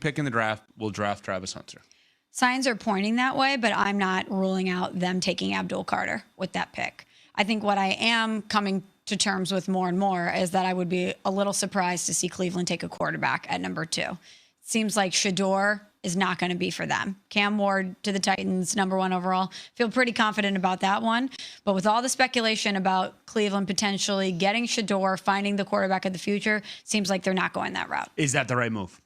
pick in the draft will draft Travis Hunter. Signs are pointing that way, but I'm not ruling out them taking Abdul Carter with that pick. I think what I am coming to terms with more and more is that I would be a little surprised to see Cleveland take a quarterback at number 2. Seems like Shedeur is not going to be for them. Cam Ward to the Titans, number 1 overall. Feel pretty confident about that one. But with all the speculation about Cleveland potentially getting Shedeur, finding the quarterback of the future, seems like they're not going that route. Is that the right move?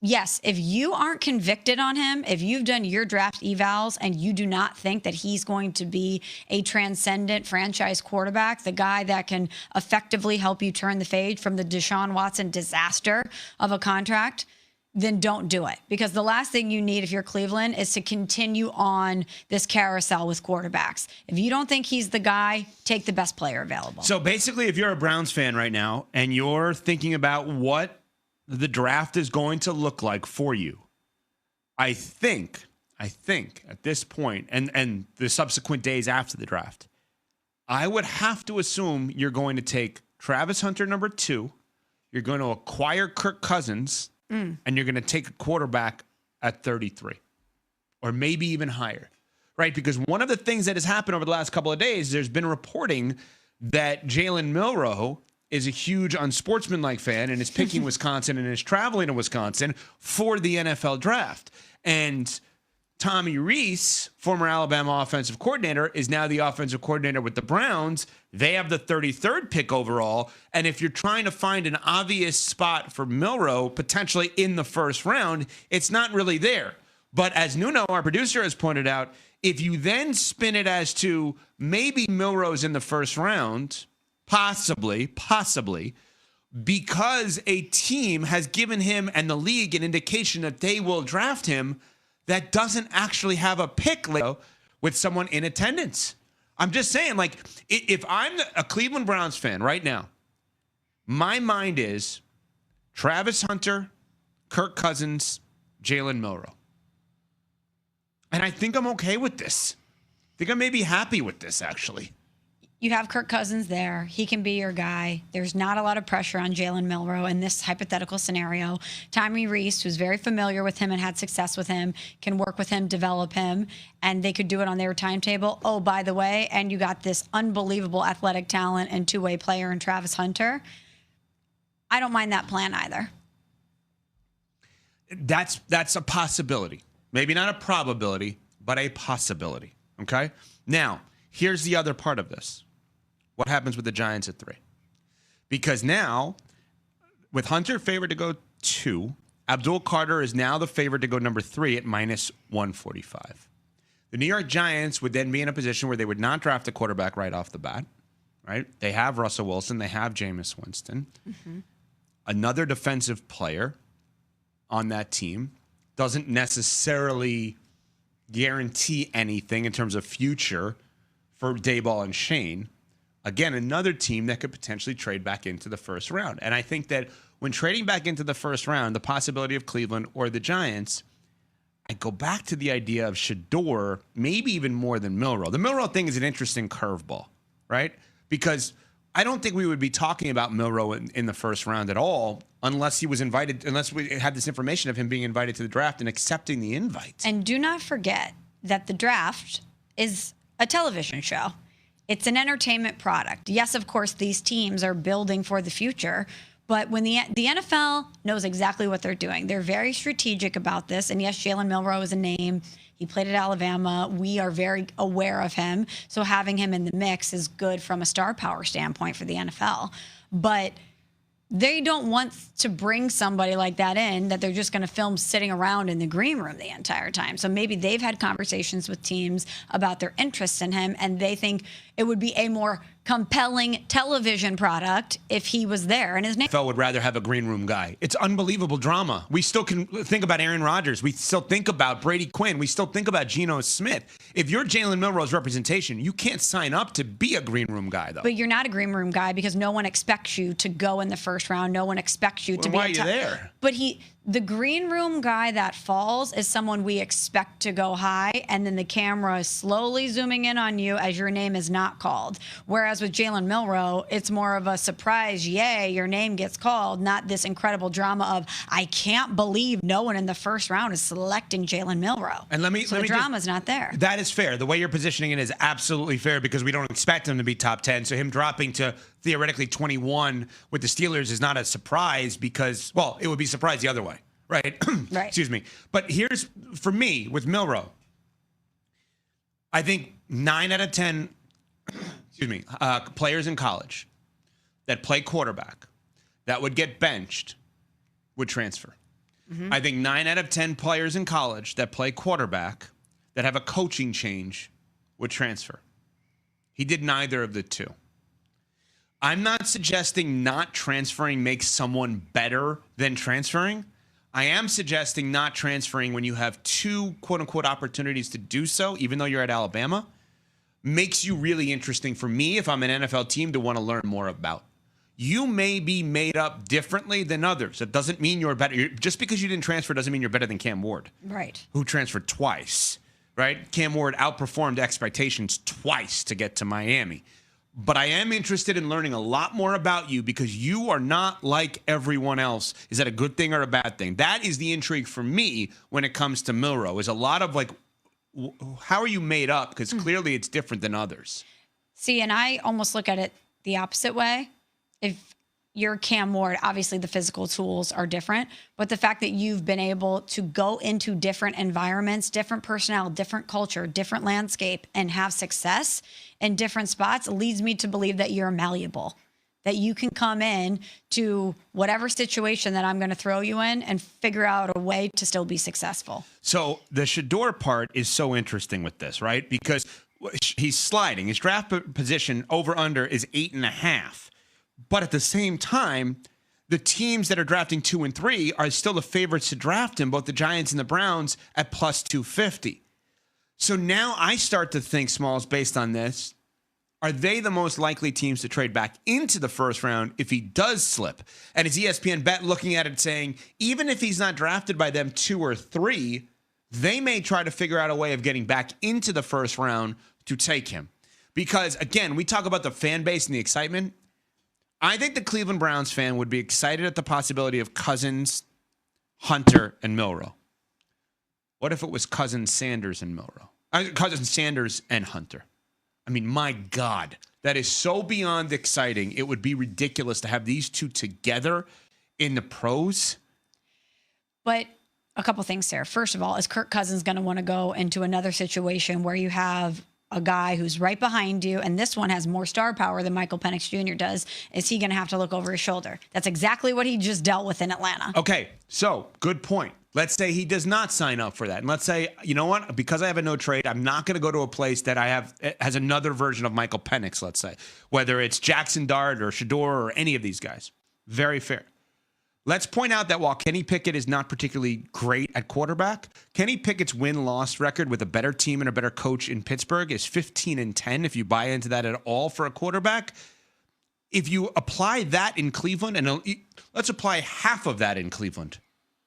Yes, if you aren't convicted on him, if you've done your draft evals and you do not think that he's going to be a transcendent franchise quarterback, the guy that can effectively help you turn the page from the Deshaun Watson disaster of a contract, then don't do it. Because the last thing you need if you're Cleveland is to continue on this carousel with quarterbacks. If you don't think he's the guy, take the best player available. So basically, if you're a Browns fan right now and you're thinking about what the draft is going to look like for you, I think at this point and the subsequent days after the draft, I would have to assume you're going to take Travis Hunter number 2, you're going to acquire Kirk Cousins, and you're going to take a quarterback at 33 or maybe even higher, right? Because one of the things that has happened over the last couple of days, there's been reporting that Jalen Milroe is a huge unsportsmanlike fan and is picking Wisconsin and is traveling to Wisconsin for the NFL draft. And Tommy Rees, former Alabama offensive coordinator, is now the offensive coordinator with the Browns. They have the 33rd pick overall. And if you're trying to find an obvious spot for Milroe, potentially in the first round, it's not really there. But as Nuno, our producer, has pointed out, if you then spin it as to maybe Milroe's in the first round, possibly, because a team has given him and the league an indication that they will draft him that doesn't actually have a pick with someone in attendance. I'm just saying, like, if I'm a Cleveland Browns fan right now, my mind is Travis Hunter, Kirk Cousins, Jalen Milroe. And I think I'm okay with this. I think I may be happy with this, actually. You have Kirk Cousins there. He can be your guy. There's not a lot of pressure on Jalen Milroe in this hypothetical scenario. Tommy Rees, who's very familiar with him and had success with him, can work with him, develop him, and they could do it on their timetable. Oh, by the way, and you got this unbelievable athletic talent and two-way player in Travis Hunter. I don't mind that plan either. That's a possibility. Maybe not a probability, but a possibility. Okay? Now, here's the other part of this. What happens with the Giants at 3? Because now, with Hunter favored to go 2, Abdul Carter is now the favorite to go number 3 at minus 145. The New York Giants would then be in a position where they would not draft a quarterback right off the bat, right? They have Russell Wilson. They have Jameis Winston. Mm-hmm. Another defensive player on that team doesn't necessarily guarantee anything in terms of future for Dayball and Shane. Again, another team that could potentially trade back into the first round. And I think that when trading back into the first round, the possibility of Cleveland or the Giants, I go back to the idea of Shedeur, maybe even more than Milroe. The Milroe thing is an interesting curveball, right? Because I don't think we would be talking about Milroe in the first round at all unless he was invited, unless we had this information of him being invited to the draft and accepting the invite. And do not forget that the draft is a television show. It's an entertainment product. Yes, of course, these teams are building for the future, but when the NFL knows exactly what they're doing, they're very strategic about this. And yes, Jalen Milroe is a name. He played at Alabama. We are very aware of him. So having him in the mix is good from a star power standpoint for the NFL. But they don't want to bring somebody like that in that they're just going to film sitting around in the green room the entire time. So maybe they've had conversations with teams about their interest in him, and they think it would be a more compelling television product if he was there. And his name NFL would rather have a green room guy. It's unbelievable drama. We still can think about Aaron Rodgers. We still think about Brady Quinn. We still think about Geno Smith. If you're Jalen Milroe's representation, you can't sign up to be a green room guy, though. But you're not a green room guy because no one expects you to go in the first round. No one expects you to be. Why are you there? But The green room guy that falls is someone we expect to go high, and then the camera is slowly zooming in on you as your name is not called. Whereas with Jalen Milroe, it's more of a surprise, yay, your name gets called, not this incredible drama of, I can't believe no one in the first round is selecting Jalen Milroe. And the drama's not there. That is fair. The way you're positioning it is absolutely fair because we don't expect him to be top 10. So him dropping to theoretically 21 with the Steelers is not a surprise because, well, it would be a surprise the other way, right? Right. Excuse me. But here's, for me, with Milroe, I think 9 out of 10, players in college that play quarterback that would get benched would transfer. I think 9 out of 10 players in college that play quarterback that have a coaching change would transfer. He did neither of the two. I'm not suggesting not transferring makes someone better than transferring. I am suggesting not transferring when you have two quote-unquote opportunities to do so, even though you're at Alabama, makes you really interesting for me if I'm an NFL team to want to learn more about. You may be made up differently than others. It doesn't mean you're better. Just because you didn't transfer doesn't mean you're better than Cam Ward, right? Who transferred twice, right? Cam Ward outperformed expectations twice to get to Miami. But I am interested in learning a lot more about you because you are not like everyone else. Is that a good thing or a bad thing? That is the intrigue for me when it comes to Milroe, is a lot of like, how are you made up? Because clearly it's different than others. See, and I almost look at it the opposite way. If you're Cam Ward, obviously the physical tools are different, but the fact that you've been able to go into different environments, different personnel, different culture, different landscape, and have success in different spots leads me to believe that you're malleable, that you can come in to whatever situation that I'm going to throw you in and figure out a way to still be successful. So the Shedeur part is so interesting with this, right? Because he's sliding. His draft position over under is 8.5. But at the same time, the teams that are drafting 2 and 3 are still the favorites to draft him, both the Giants and the Browns at plus 250. So now I start to think, Smalls, based on this, are they the most likely teams to trade back into the first round if he does slip? And is ESPN Bet looking at it saying, even if he's not drafted by them 2 or 3, they may try to figure out a way of getting back into the first round to take him? Because, again, we talk about the fan base and the excitement. I think the Cleveland Browns fan would be excited at the possibility of Cousins, Hunter, and Milroe. What if it was Cousins, Sanders, and Milroe? Cousins, Sanders, and Hunter. I mean, my God, that is so beyond exciting. It would be ridiculous to have these two together in the pros. But a couple things, Sarah. First of all, is Kirk Cousins going to want to go into another situation where you have a guy who's right behind you, and this one has more star power than Michael Penix Jr. does? Is he going to have to look over his shoulder? That's exactly what he just dealt with in Atlanta. Okay, so good point. Let's say he does not sign up for that. And let's say, you know what? Because I have a no trade, I'm not going to go to a place that has another version of Michael Penix, let's say, whether it's Jackson Dart or Shedeur or any of these guys. Very fair. Let's point out that while Kenny Pickett is not particularly great at quarterback, Kenny Pickett's win-loss record with a better team and a better coach in Pittsburgh is 15-10, if you buy into that at all for a quarterback. If you apply that in Cleveland, and let's apply half of that in Cleveland,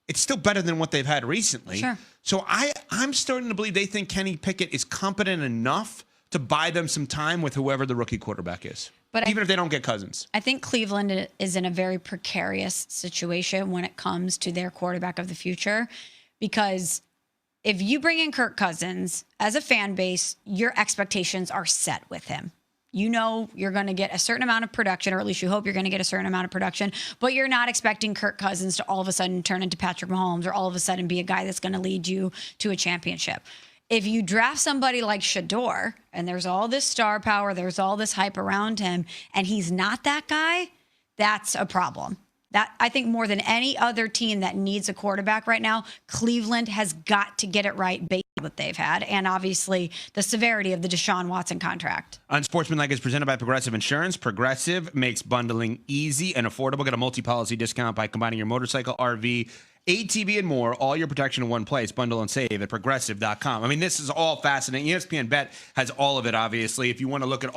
it's still better than what they've had recently. Sure. So I'm starting to believe they think Kenny Pickett is competent enough to buy them some time with whoever the rookie quarterback is. But even if they don't get Cousins. I think Cleveland is in a very precarious situation when it comes to their quarterback of the future, because if you bring in Kirk Cousins as a fan base, your expectations are set with him. You know you're going to get a certain amount of production, or at least you hope you're going to get a certain amount of production, but you're not expecting Kirk Cousins to all of a sudden turn into Patrick Mahomes or all of a sudden be a guy that's going to lead you to a championship. If you draft somebody like Shedeur, and there's all this star power, there's all this hype around him, and he's not that guy, that's a problem. That, I think, more than any other team that needs a quarterback right now, Cleveland has got to get it right based on what they've had, and obviously the severity of the Deshaun Watson contract. Unsportsmanlike is presented by Progressive Insurance. Progressive makes bundling easy and affordable. Get a multi-policy discount by combining your motorcycle, RV, ATV, and more. All your protection in one place. Bundle and save at progressive.com. I mean, this is all fascinating. ESPN Bet has all of it, obviously. If you want to look at all